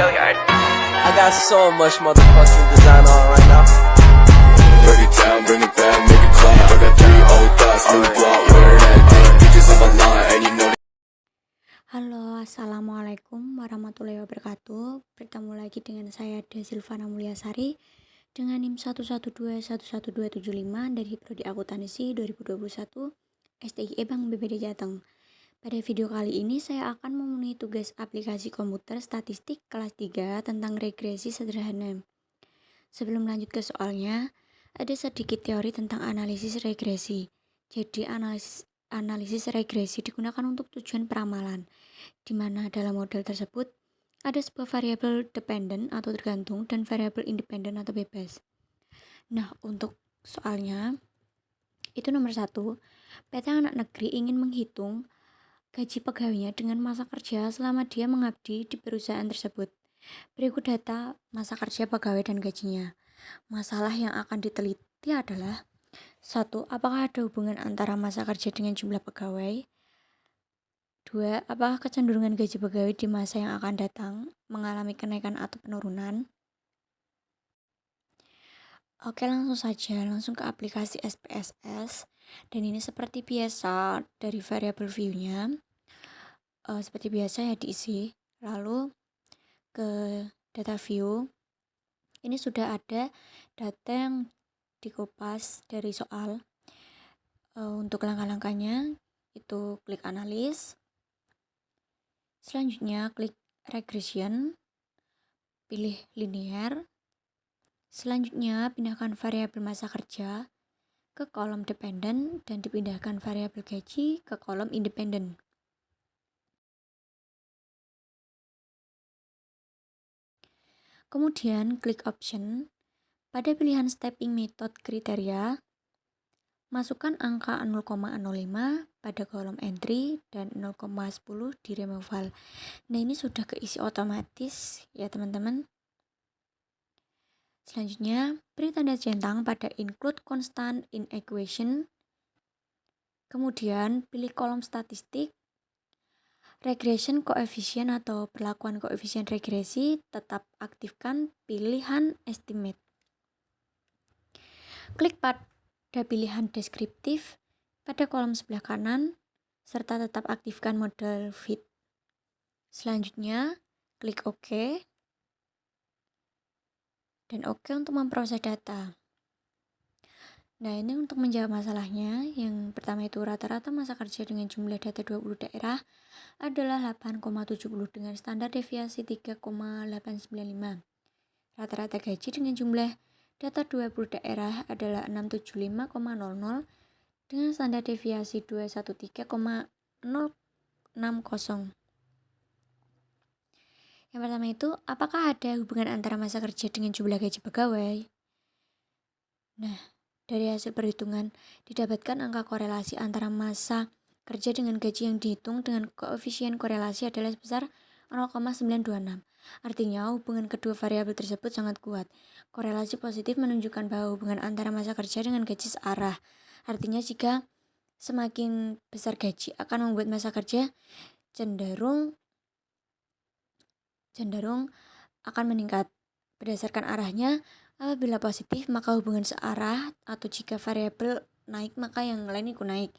I got so much motherfucking design on right now. Break it down, bring it back, make it clap. I got 3 old thoughts, new block, where that thing. Bitches on my line, and you know. Halo, assalamualaikum warahmatullahi wabarakatuh. Bertemu lagi dengan saya Silvana Mulyasari dengan NIM 112111275 dari Prodi Akuntansi 2021 STIE Bank BPD Jateng. Pada video kali ini saya akan memenuhi tugas aplikasi komputer statistik kelas 3 tentang regresi sederhana. Sebelum lanjut ke soalnya, ada sedikit teori tentang analisis regresi. Jadi analisis regresi digunakan untuk tujuan peramalan, di mana dalam model tersebut ada sebuah variabel dependent atau tergantung dan variabel independen atau bebas. Nah, untuk soalnya itu nomor 1, PT Anak Negeri ingin menghitung gaji pegawainya dengan masa kerja selama dia mengabdi di perusahaan tersebut. Berikut data masa kerja pegawai dan gajinya. Masalah yang akan diteliti adalah 1. Apakah ada hubungan antara masa kerja dengan jumlah pegawai? 2. Apakah kecenderungan gaji pegawai di masa yang akan datang mengalami kenaikan atau penurunan? Oke, langsung ke aplikasi SPSS. Dan ini seperti biasa dari variabel view-nya. Seperti biasa ya diisi. Lalu ke data view. Ini sudah ada data yang dikopas dari soal. Untuk langkah-langkahnya itu klik analis. Selanjutnya klik regression, pilih linear. Selanjutnya pindahkan variabel masa kerja ke kolom dependent dan dipindahkan variabel gaji ke kolom independen. Kemudian klik option. Pada pilihan stepping method kriteria, masukkan angka 0,05 pada kolom entry dan 0,10 di removal. Nah, ini sudah keisi otomatis ya teman-teman. Selanjutnya, beri tanda centang pada include constant in equation. Kemudian, pilih kolom statistik. Regression coefficient atau perlakuan koefisien regresi, tetap aktifkan pilihan estimate. Klik pada pilihan deskriptif pada kolom sebelah kanan, serta tetap aktifkan model fit. Selanjutnya, klik OK. Dan OK untuk memproses data. Nah, ini untuk menjawab masalahnya. Yang pertama itu rata-rata masa kerja dengan jumlah data 20 daerah adalah 8,70 dengan standar deviasi 3,895. Rata-rata gaji dengan jumlah data 20 daerah adalah 675,00 dengan standar deviasi 213,060. Yang pertama itu, apakah ada hubungan antara masa kerja dengan jumlah gaji pegawai? Nah, dari hasil perhitungan didapatkan angka korelasi antara masa kerja dengan gaji yang dihitung dengan koefisien korelasi adalah sebesar 0,926. Artinya hubungan kedua variabel tersebut sangat kuat. Korelasi positif menunjukkan bahwa hubungan antara masa kerja dengan gaji searah. Artinya jika semakin besar gaji akan membuat masa kerja cenderung akan meningkat. Berdasarkan arahnya, apabila positif maka hubungan searah, atau jika variabel naik maka yang lain ikut naik.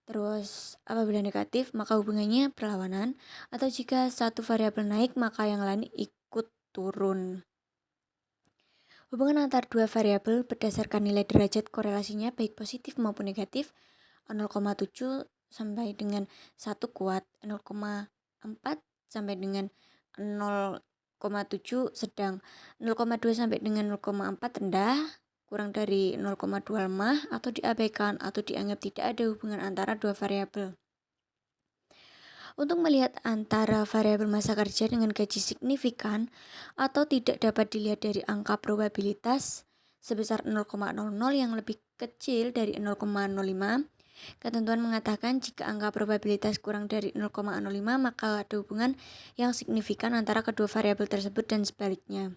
Terus apabila negatif maka hubungannya berlawanan, atau jika satu variabel naik maka yang lain ikut turun. Hubungan antar dua variabel berdasarkan nilai derajat korelasinya baik positif maupun negatif. 0,7 sampai dengan 1 kuat, 0,4 sampai dengan 0,7 sedang, 0,2 sampai dengan 0,4 rendah, kurang dari 0,2 lemah, atau diabaikan atau dianggap tidak ada hubungan antara dua variabel. Untuk melihat antara variabel masa kerja dengan gaji signifikan atau tidak dapat dilihat dari angka probabilitas sebesar 0,00 yang lebih kecil dari 0,05. Ketentuan mengatakan jika angka probabilitas kurang dari 0,05 maka ada hubungan yang signifikan antara kedua variabel tersebut dan sebaliknya.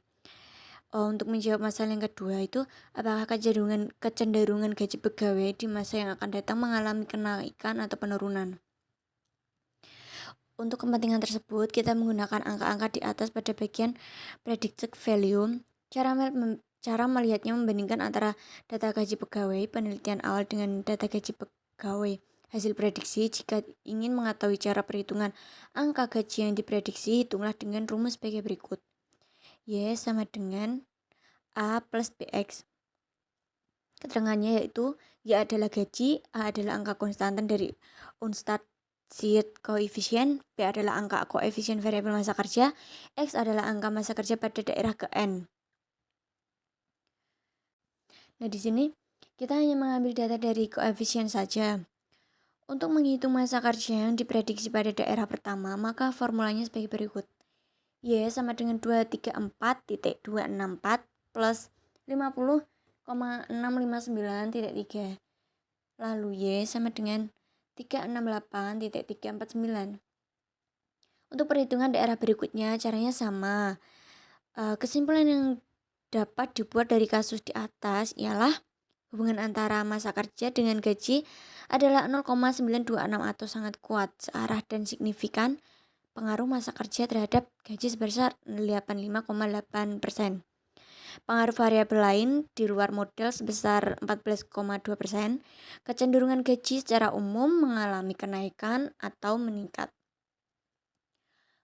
Untuk menjawab masalah yang kedua itu, apakah kecenderungan gaji pegawai di masa yang akan datang mengalami kenaikan atau penurunan? Untuk kepentingan tersebut, kita menggunakan angka-angka di atas pada bagian predicted value. Cara melihatnya membandingkan antara data gaji pegawai penelitian awal dengan data gaji pegawai hasil prediksi. Jika ingin mengetahui cara perhitungan angka gaji yang diprediksi, hitunglah dengan rumus sebagai berikut. Y sama dengan A plus BX. Keterangannya yaitu Y adalah gaji, A adalah angka konstantan dari Unstat Sheet koefisien, B adalah angka koefisien variabel masa kerja, X adalah angka masa kerja pada daerah ke N. Nah, di sini kita hanya mengambil data dari koefisien saja. Untuk menghitung masa kerja yang diprediksi pada daerah pertama, maka formulanya sebagai berikut. Y sama dengan 234.264 plus 50,659.3. Lalu Y sama dengan 368.349. Untuk perhitungan daerah berikutnya caranya sama. Kesimpulan yang dapat dibuat dari kasus di atas ialah hubungan antara masa kerja dengan gaji adalah 0,926 atau sangat kuat, searah dan signifikan. Pengaruh masa kerja terhadap gaji sebesar 85,8%. Pengaruh variabel lain di luar model sebesar 14,2%. Kecenderungan gaji secara umum mengalami kenaikan atau meningkat.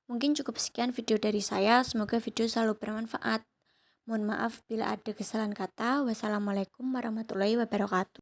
Mungkin cukup sekian video dari saya. Semoga video selalu bermanfaat. Mohon maaf bila ada kesalahan kata. Wassalamualaikum warahmatullahi wabarakatuh.